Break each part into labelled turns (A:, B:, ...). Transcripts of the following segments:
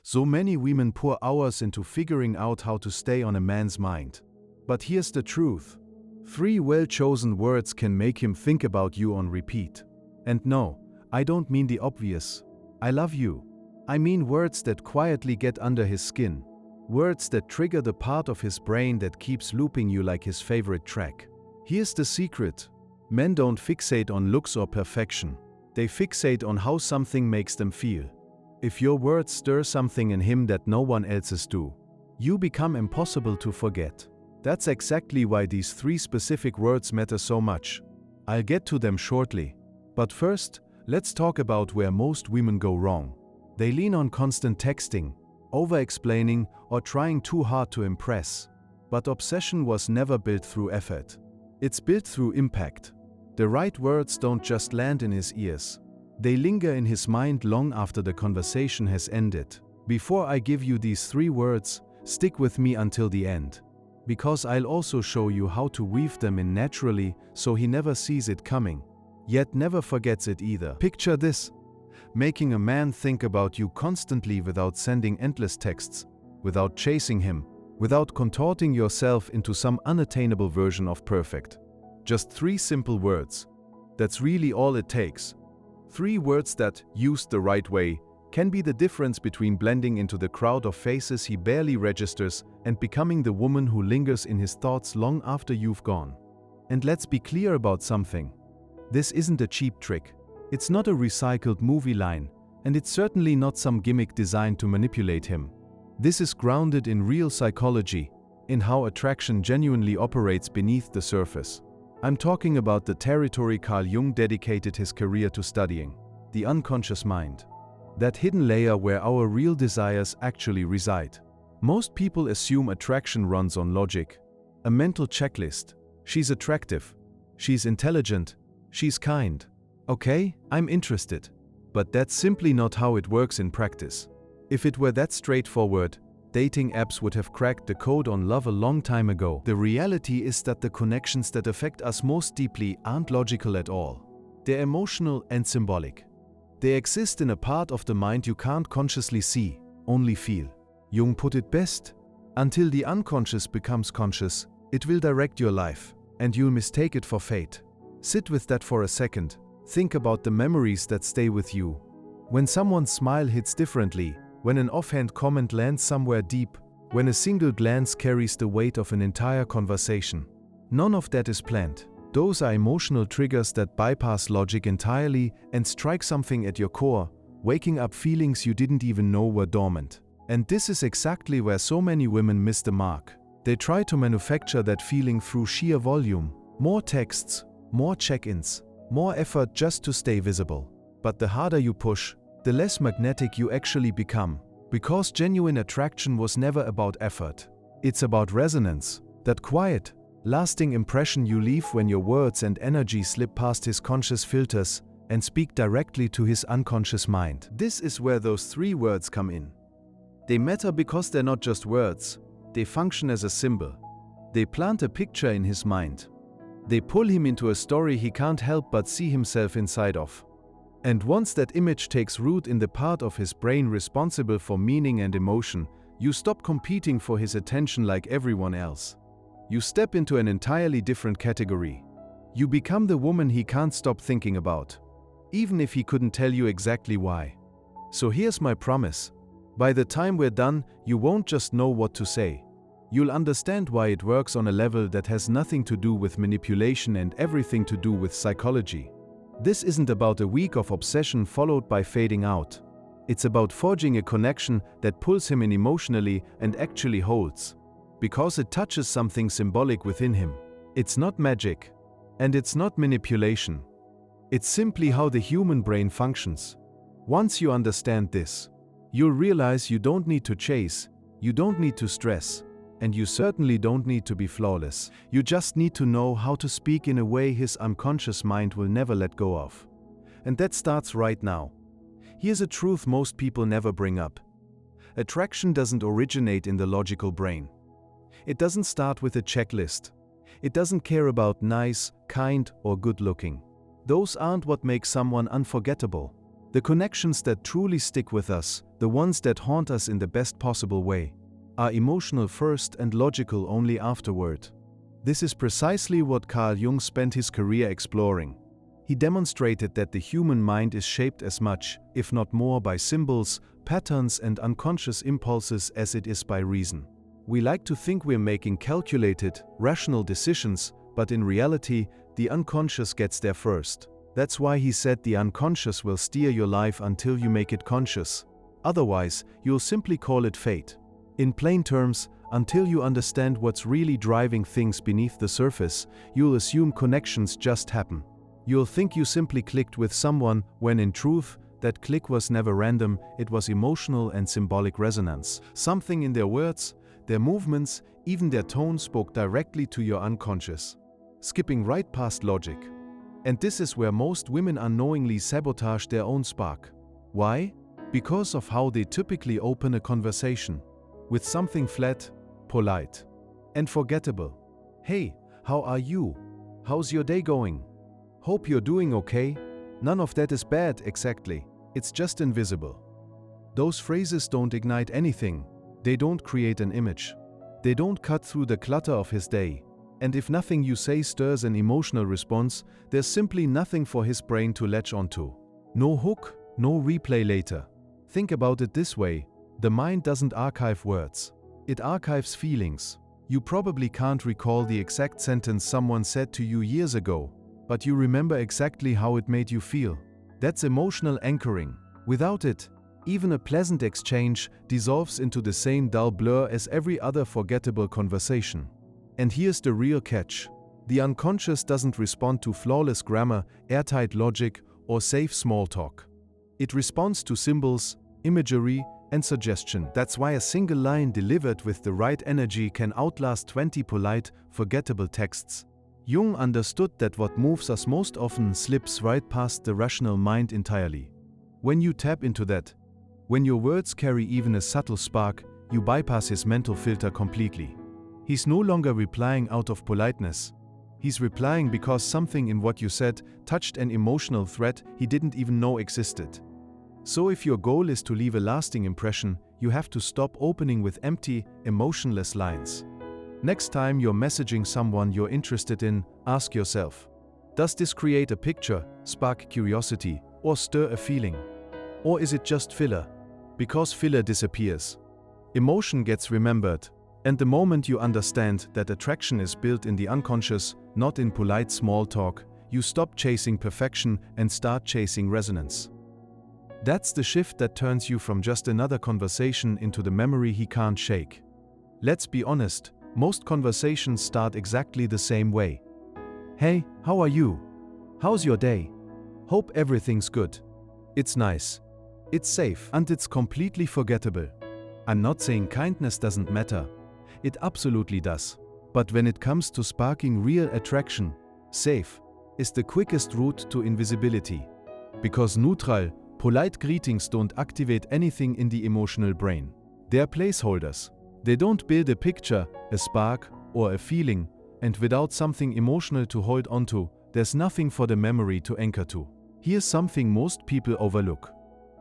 A: So many women pour hours into figuring out how to stay on a man's mind. But here's the truth. 3 well-chosen words can make him think about you on repeat. And no, I don't mean the obvious. I love you. I mean words that quietly get under his skin. Words that trigger the part of his brain that keeps looping you like his favorite track. Here's the secret. Men don't fixate on looks or perfection. They fixate on how something makes them feel. If your words stir something in him that no one else's do, you become impossible to forget. That's exactly why these 3 specific words matter so much. I'll get to them shortly. But first, let's talk about where most women go wrong. They lean on constant texting, over-explaining, or trying too hard to impress. But obsession was never built through effort. It's built through impact. The right words don't just land in his ears. They linger in his mind long after the conversation has ended. Before I give you these 3 words, stick with me until the end. Because I'll also show you how to weave them in naturally so he never sees it coming, yet never forgets it either. Picture this. Making a man think about you constantly without sending endless texts, without chasing him, without contorting yourself into some unattainable version of perfect. Just 3 simple words. That's really all it takes. 3 words that, used the right way, can be the difference between blending into the crowd of faces he barely registers and becoming the woman who lingers in his thoughts long after you've gone. And let's be clear about something. This isn't a cheap trick. It's not a recycled movie line, and it's certainly not some gimmick designed to manipulate him. This is grounded in real psychology, in how attraction genuinely operates beneath the surface. I'm talking about the territory Carl Jung dedicated his career to studying, the unconscious mind. That hidden layer where our real desires actually reside. Most people assume attraction runs on logic, a mental checklist. She's attractive, she's intelligent, she's kind. Okay, I'm interested. But that's simply not how it works in practice. If it were that straightforward, dating apps would have cracked the code on love a long time ago. The reality is that the connections that affect us most deeply aren't logical at all. They're emotional and symbolic. They exist in a part of the mind you can't consciously see, only feel. Jung put it best: until the unconscious becomes conscious, it will direct your life, and you'll mistake it for fate. Sit with that for a second. Think about the memories that stay with you. When someone's smile hits differently, when an offhand comment lands somewhere deep, when a single glance carries the weight of an entire conversation. None of that is planned. Those are emotional triggers that bypass logic entirely and strike something at your core, waking up feelings you didn't even know were dormant. And this is exactly where so many women miss the mark. They try to manufacture that feeling through sheer volume. More texts, more check-ins, more effort just to stay visible. But the harder you push, the less magnetic you actually become. Because genuine attraction was never about effort. It's about resonance, that quiet, lasting impression you leave when your words and energy slip past his conscious filters and speak directly to his unconscious mind. This is where those 3 words come in. They matter because they're not just words. They function as a symbol. They plant a picture in his mind. They pull him into a story he can't help but see himself inside of. And once that image takes root in the part of his brain responsible for meaning and emotion, you stop competing for his attention like everyone else. You step into an entirely different category. You become the woman he can't stop thinking about, even if he couldn't tell you exactly why. So here's my promise. By the time we're done, you won't just know what to say. You'll understand why it works on a level that has nothing to do with manipulation and everything to do with psychology. This isn't about a week of obsession followed by fading out. It's about forging a connection that pulls him in emotionally and actually holds. Because it touches something symbolic within him. It's not magic. And it's not manipulation. It's simply how the human brain functions. Once you understand this, you'll realize you don't need to chase, you don't need to stress, and you certainly don't need to be flawless. You just need to know how to speak in a way his unconscious mind will never let go of. And that starts right now. Here's a truth most people never bring up. Attraction doesn't originate in the logical brain. It doesn't start with a checklist. It doesn't care about nice, kind, or good looking. Those aren't what makes someone unforgettable. The connections that truly stick with us, the ones that haunt us in the best possible way, are emotional first and logical only afterward. This is precisely what Carl Jung spent his career exploring. He demonstrated that the human mind is shaped as much, if not more, by symbols, patterns, and unconscious impulses as it is by reason. We like to think we're making calculated, rational decisions, but in reality, the unconscious gets there first. That's why he said the unconscious will steer your life until you make it conscious. Otherwise, you'll simply call it fate. In plain terms, until you understand what's really driving things beneath the surface, you'll assume connections just happen. You'll think you simply clicked with someone, when in truth, that click was never random, it was emotional and symbolic resonance. Something in their words, their movements, even their tone spoke directly to your unconscious, skipping right past logic. And this is where most women unknowingly sabotage their own spark. Why? Because of how they typically open a conversation. With something flat, polite, and forgettable. Hey, how are you? How's your day going? Hope you're doing okay? None of that is bad, exactly. It's just invisible. Those phrases don't ignite anything. They don't create an image. They don't cut through the clutter of his day. And if nothing you say stirs an emotional response, there's simply nothing for his brain to latch onto. No hook, no replay later. Think about it this way. The mind doesn't archive words. It archives feelings. You probably can't recall the exact sentence someone said to you years ago, but you remember exactly how it made you feel. That's emotional anchoring. Without it, even a pleasant exchange dissolves into the same dull blur as every other forgettable conversation. And here's the real catch. The unconscious doesn't respond to flawless grammar, airtight logic, or safe small talk. It responds to symbols, imagery, and suggestion. That's why a single line delivered with the right energy can outlast 20 polite, forgettable texts. Jung understood that what moves us most often slips right past the rational mind entirely. When you tap into that, when your words carry even a subtle spark, you bypass his mental filter completely. He's no longer replying out of politeness. He's replying because something in what you said touched an emotional thread he didn't even know existed. So if your goal is to leave a lasting impression, you have to stop opening with empty, emotionless lines. Next time you're messaging someone you're interested in, ask yourself, does this create a picture, spark curiosity, or stir a feeling? Or is it just filler? Because filler disappears. Emotion gets remembered, and the moment you understand that attraction is built in the unconscious, not in polite small talk, you stop chasing perfection and start chasing resonance. That's the shift that turns you from just another conversation into the memory he can't shake. Let's be honest, most conversations start exactly the same way. Hey, how are you? How's your day? Hope everything's good. It's nice. It's safe, and it's completely forgettable. I'm not saying kindness doesn't matter. It absolutely does. But when it comes to sparking real attraction, safe is the quickest route to invisibility. Because neutral, polite greetings don't activate anything in the emotional brain. They're placeholders. They don't build a picture, a spark, or a feeling, and without something emotional to hold onto, there's nothing for the memory to anchor to. Here's something most people overlook.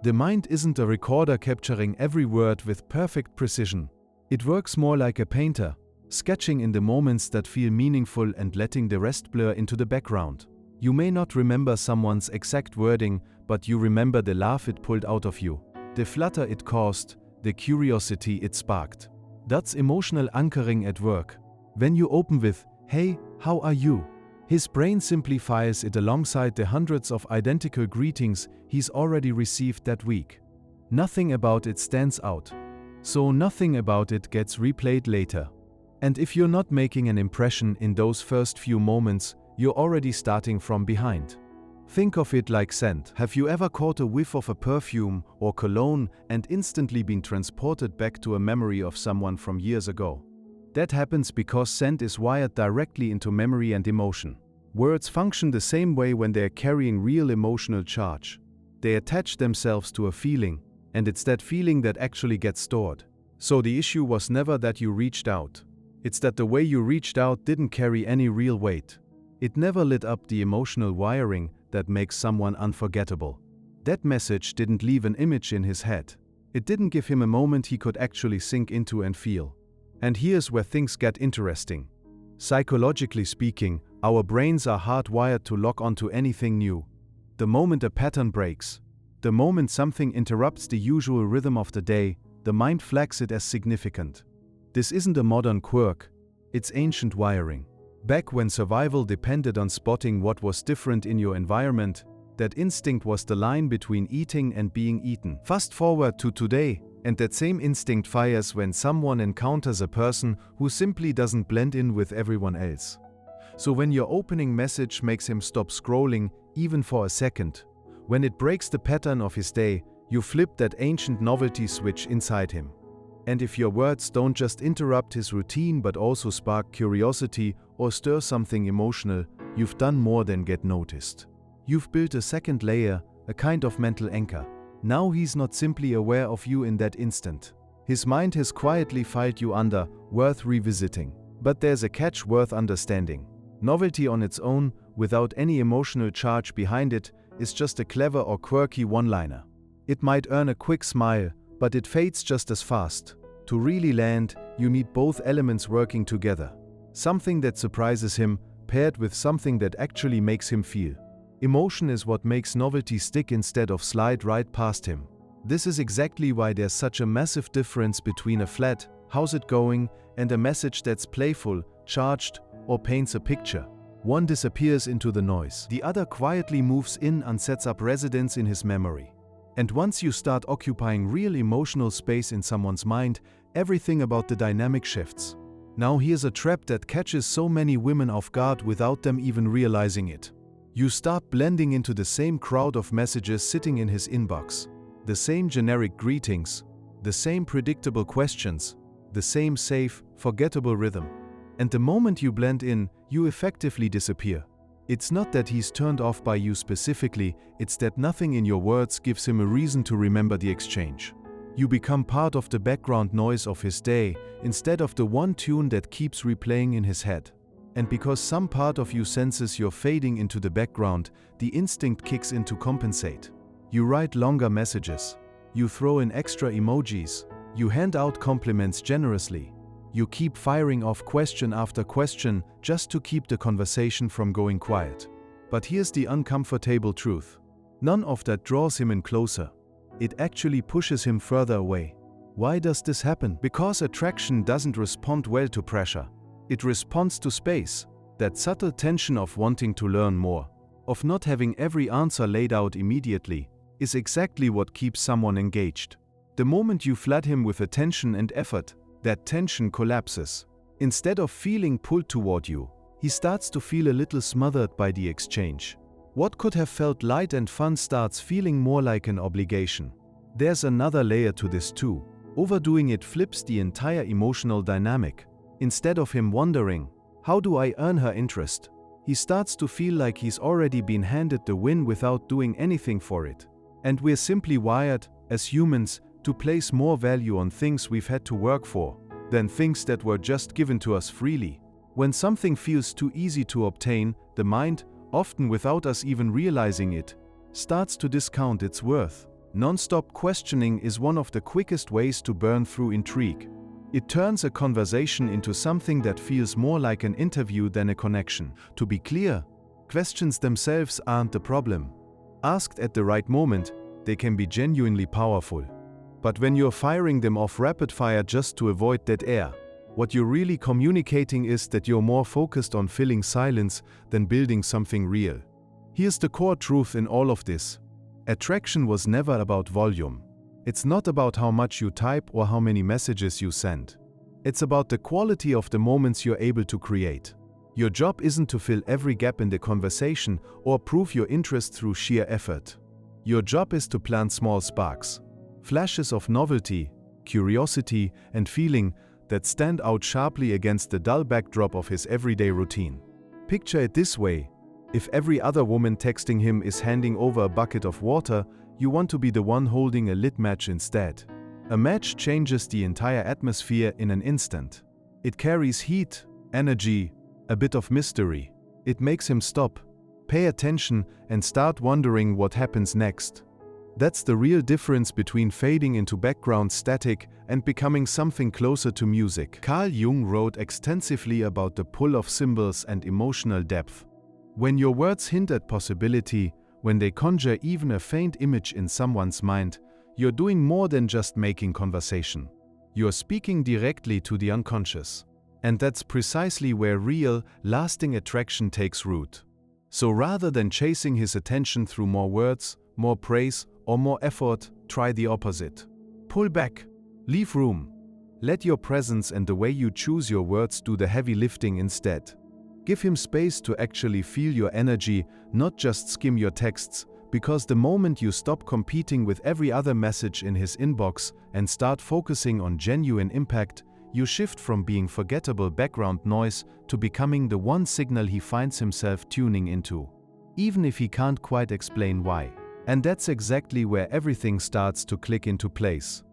A: The mind isn't a recorder capturing every word with perfect precision. It works more like a painter, sketching in the moments that feel meaningful and letting the rest blur into the background. You may not remember someone's exact wording, but you remember the laugh it pulled out of you, the flutter it caused, the curiosity it sparked. That's emotional anchoring at work. When you open with, "Hey, how are you?" his brain simplifies it alongside the hundreds of identical greetings he's already received that week. Nothing about it stands out. So nothing about it gets replayed later. And if you're not making an impression in those first few moments, you're already starting from behind. Think of it like scent. Have you ever caught a whiff of a perfume or cologne and instantly been transported back to a memory of someone from years ago? That happens because scent is wired directly into memory and emotion. Words function the same way when they're carrying real emotional charge. They attach themselves to a feeling, and it's that feeling that actually gets stored. So the issue was never that you reached out. It's that the way you reached out didn't carry any real weight. It never lit up the emotional wiring that makes someone unforgettable. That message didn't leave an image in his head. It didn't give him a moment he could actually sink into and feel. And here's where things get interesting. Psychologically speaking, our brains are hardwired to lock onto anything new. The moment a pattern breaks, the moment something interrupts the usual rhythm of the day, the mind flags it as significant. This isn't a modern quirk, it's ancient wiring. Back when survival depended on spotting what was different in your environment, that instinct was the line between eating and being eaten. Fast forward to today, and that same instinct fires when someone encounters a person who simply doesn't blend in with everyone else. So when your opening message makes him stop scrolling, even for a second, when it breaks the pattern of his day, you flip that ancient novelty switch inside him. And if your words don't just interrupt his routine but also spark curiosity or stir something emotional, you've done more than get noticed. You've built a second layer, a kind of mental anchor. Now he's not simply aware of you in that instant. His mind has quietly filed you under, worth revisiting. But there's a catch worth understanding. Novelty on its own, without any emotional charge behind it, is just a clever or quirky one-liner. It might earn a quick smile, but it fades just as fast. To really land, you need both elements working together. Something that surprises him, paired with something that actually makes him feel. Emotion is what makes novelty stick instead of slide right past him. This is exactly why there's such a massive difference between a flat, "How's it going?" and a message that's playful, charged, or paints a picture. One disappears into the noise. The other quietly moves in and sets up residence in his memory. And once you start occupying real emotional space in someone's mind, everything about the dynamic shifts. Now here's a trap that catches so many women off guard without them even realizing it. You start blending into the same crowd of messages sitting in his inbox. The same generic greetings, the same predictable questions, the same safe, forgettable rhythm. And the moment you blend in, you effectively disappear. It's not that he's turned off by you specifically, it's that nothing in your words gives him a reason to remember the exchange. You become part of the background noise of his day, instead of the one tune that keeps replaying in his head. And because some part of you senses you're fading into the background, the instinct kicks in to compensate. You write longer messages. You throw in extra emojis. You hand out compliments generously. You keep firing off question after question just to keep the conversation from going quiet. But here's the uncomfortable truth. None of that draws him in closer. It actually pushes him further away. Why does this happen? Because attraction doesn't respond well to pressure. It responds to space. That subtle tension of wanting to learn more, of not having every answer laid out immediately, is exactly what keeps someone engaged. The moment you flood him with attention and effort, that tension collapses. Instead of feeling pulled toward you, he starts to feel a little smothered by the exchange. What could have felt light and fun starts feeling more like an obligation. There's another layer to this too. Overdoing it flips the entire emotional dynamic. Instead of him wondering, "How do I earn her interest?" he starts to feel like he's already been handed the win without doing anything for it. And we're simply wired, as humans, to place more value on things we've had to work for, than things that were just given to us freely. When something feels too easy to obtain, the mind, often without us even realizing it, starts to discount its worth. Nonstop questioning is one of the quickest ways to burn through intrigue. It turns a conversation into something that feels more like an interview than a connection. To be clear, questions themselves aren't the problem. Asked at the right moment, they can be genuinely powerful. But when you're firing them off rapid fire just to avoid dead air, what you're really communicating is that you're more focused on filling silence than building something real. Here's the core truth in all of this. Attraction was never about volume. It's not about how much you type or how many messages you send. It's about the quality of the moments you're able to create. Your job isn't to fill every gap in the conversation or prove your interest through sheer effort. Your job is to plant small sparks. Flashes of novelty, curiosity, and feeling that stand out sharply against the dull backdrop of his everyday routine. Picture it this way: if every other woman texting him is handing over a bucket of water, you want to be the one holding a lit match instead. A match changes the entire atmosphere in an instant. It carries heat, energy, a bit of mystery. It makes him stop, pay attention, and start wondering what happens next. That's the real difference between fading into background static and becoming something closer to music. Carl Jung wrote extensively about the pull of symbols and emotional depth. When your words hint at possibility, when they conjure even a faint image in someone's mind, you're doing more than just making conversation. You're speaking directly to the unconscious. And that's precisely where real, lasting attraction takes root. So rather than chasing his attention through more words, more praise, or more effort, try the opposite. Pull back. Leave room. Let your presence and the way you choose your words do the heavy lifting instead. Give him space to actually feel your energy, not just skim your texts, because the moment you stop competing with every other message in his inbox and start focusing on genuine impact, you shift from being forgettable background noise to becoming the one signal he finds himself tuning into, even if he can't quite explain why. And that's exactly where everything starts to click into place.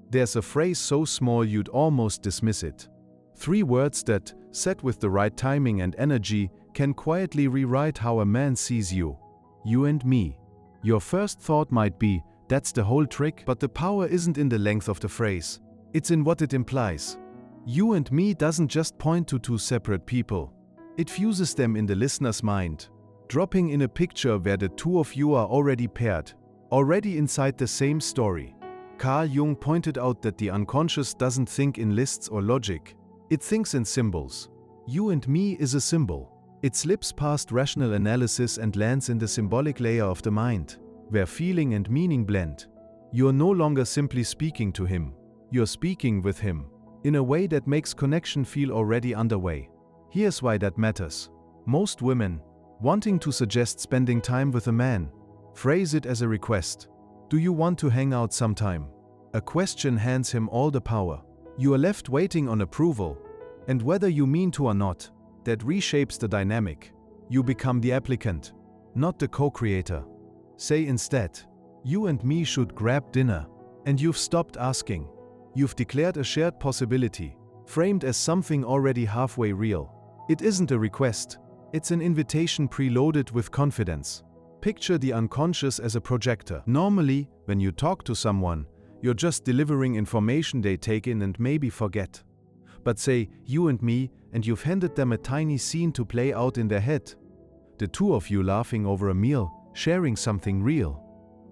A: There's a phrase so small you'd almost dismiss it. 3 words that, said with the right timing and energy, can quietly rewrite how a man sees you. You and me. Your first thought might be, that's the whole trick, but the power isn't in the length of the phrase. It's in what it implies. You and me doesn't just point to 2 separate people. It fuses them in the listener's mind, dropping in a picture where the 2 of you are already paired, already inside the same story. Carl Jung pointed out that the unconscious doesn't think in lists or logic. It thinks in symbols. You and me is a symbol. It slips past rational analysis and lands in the symbolic layer of the mind, where feeling and meaning blend. You're no longer simply speaking to him. You're speaking with him, in a way that makes connection feel already underway. Here's why that matters. Most women, wanting to suggest spending time with a man, phrase it as a request. Do you want to hang out sometime? A question hands him all the power. You are left waiting on approval, and whether you mean to or not, that reshapes the dynamic. You become the applicant, not the co-creator. Say instead, you and me should grab dinner, and you've stopped asking. You've declared a shared possibility, framed as something already halfway real. It isn't a request, it's an invitation preloaded with confidence. Picture the unconscious as a projector. Normally, when you talk to someone, you're just delivering information they take in and maybe forget. But say, you and me, and you've handed them a tiny scene to play out in their head. The 2 of you laughing over a meal, sharing something real.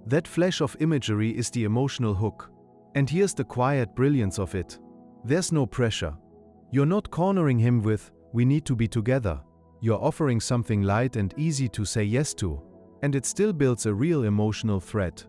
A: That flash of imagery is the emotional hook. And here's the quiet brilliance of it. There's no pressure. You're not cornering him with, we need to be together. You're offering something light and easy to say yes to. And it still builds a real emotional thread.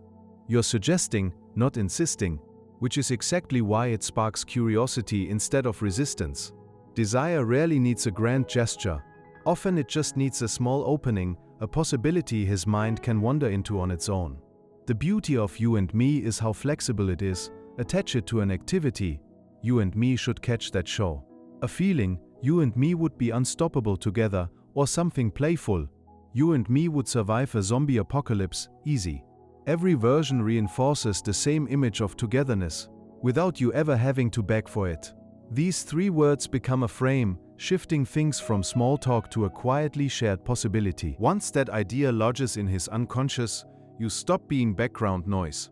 A: You're suggesting, not insisting, which is exactly why it sparks curiosity instead of resistance. Desire rarely needs a grand gesture. Often it just needs a small opening, a possibility his mind can wander into on its own. The beauty of you and me is how flexible it is. Attach it to an activity. You and me should catch that show. A feeling, you and me would be unstoppable together, or something playful. You and me would survive a zombie apocalypse, easy. Every version reinforces the same image of togetherness, without you ever having to beg for it. These 3 words become a frame, shifting things from small talk to a quietly shared possibility. Once that idea lodges in his unconscious, you stop being background noise.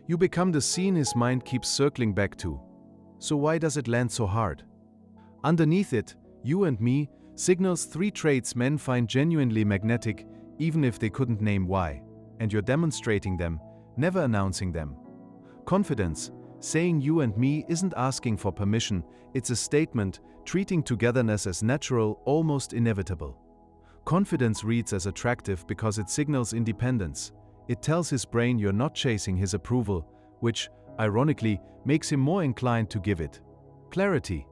A: You become the scene his mind keeps circling back to. So why does it land so hard? Underneath it, you and me, signals 3 traits men find genuinely magnetic, even if they couldn't name why. And you're demonstrating them, never announcing them. Confidence, saying you and me isn't asking for permission, it's a statement, treating togetherness as natural, almost inevitable. Confidence reads as attractive because it signals independence. It tells his brain you're not chasing his approval, which, ironically, makes him more inclined to give it. Clarity.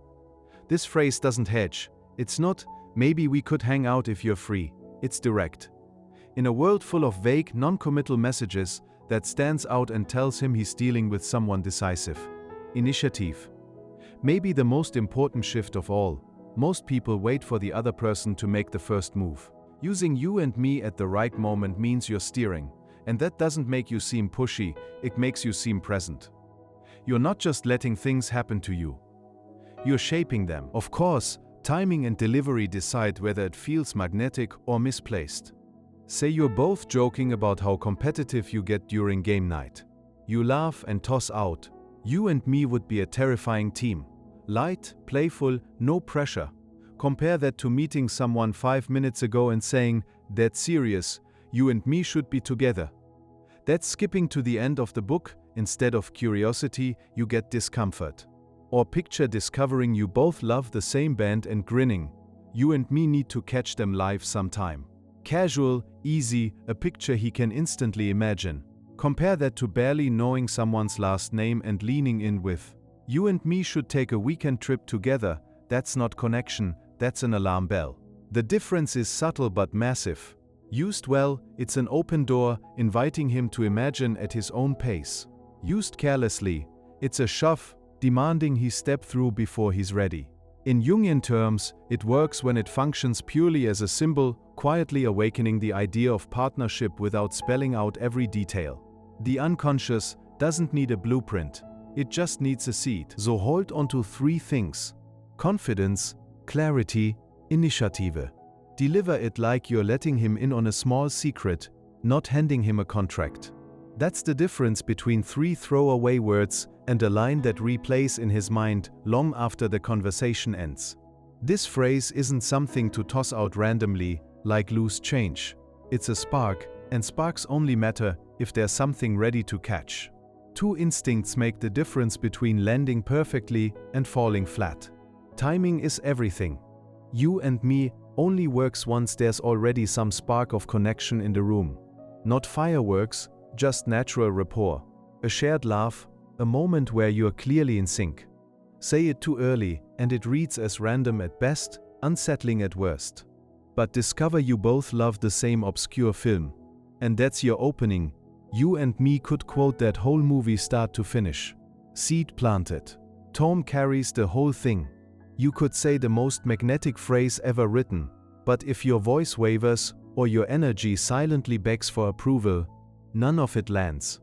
A: This phrase doesn't hedge. It's not, maybe we could hang out if you're free. It's direct. In a world full of vague, non-committal messages, that stands out and tells him he's dealing with someone decisive. Initiative. Maybe the most important shift of all. Most people wait for the other person to make the first move. Using you and me at the right moment means you're steering. And that doesn't make you seem pushy, it makes you seem present. You're not just letting things happen to you. You're shaping them. Of course, timing and delivery decide whether it feels magnetic or misplaced. Say you're both joking about how competitive you get during game night. You laugh and toss out, "You and me would be a terrifying team. Light, playful, no pressure." Compare that to meeting someone 5 minutes ago and saying, "Dead serious, you and me should be together." That's skipping to the end of the book. Instead of curiosity, you get discomfort. Or picture discovering you both love the same band and grinning, "You and me need to catch them live sometime." Casual, easy, a picture he can instantly imagine. Compare that to barely knowing someone's last name and leaning in with, "You and me should take a weekend trip together." That's not connection, that's an alarm bell. The difference is subtle but massive. Used well, it's an open door, inviting him to imagine at his own pace. Used carelessly, it's a shove, demanding he step through before he's ready. In Jungian terms, it works when it functions purely as a symbol, quietly awakening the idea of partnership without spelling out every detail. The unconscious doesn't need a blueprint, it just needs a seed. So hold onto 3 things: confidence, clarity, initiative. Deliver it like you're letting him in on a small secret, not handing him a contract. That's the difference between 3 throwaway words and a line that replays in his mind long after the conversation ends. This phrase isn't something to toss out randomly, like loose change. It's a spark, and sparks only matter if there's something ready to catch. 2 instincts make the difference between landing perfectly and falling flat. Timing is everything. "You and me" only works once there's already some spark of connection in the room. Not fireworks, just natural rapport. A shared laugh, a moment where you're clearly in sync. Say it too early, and it reads as random at best, unsettling at worst. But discover you both love the same obscure film. And that's your opening. You and me could quote that whole movie start to finish. Seed planted. Tone carries the whole thing. You could say the most magnetic phrase ever written, but if your voice wavers or your energy silently begs for approval, none of it lands.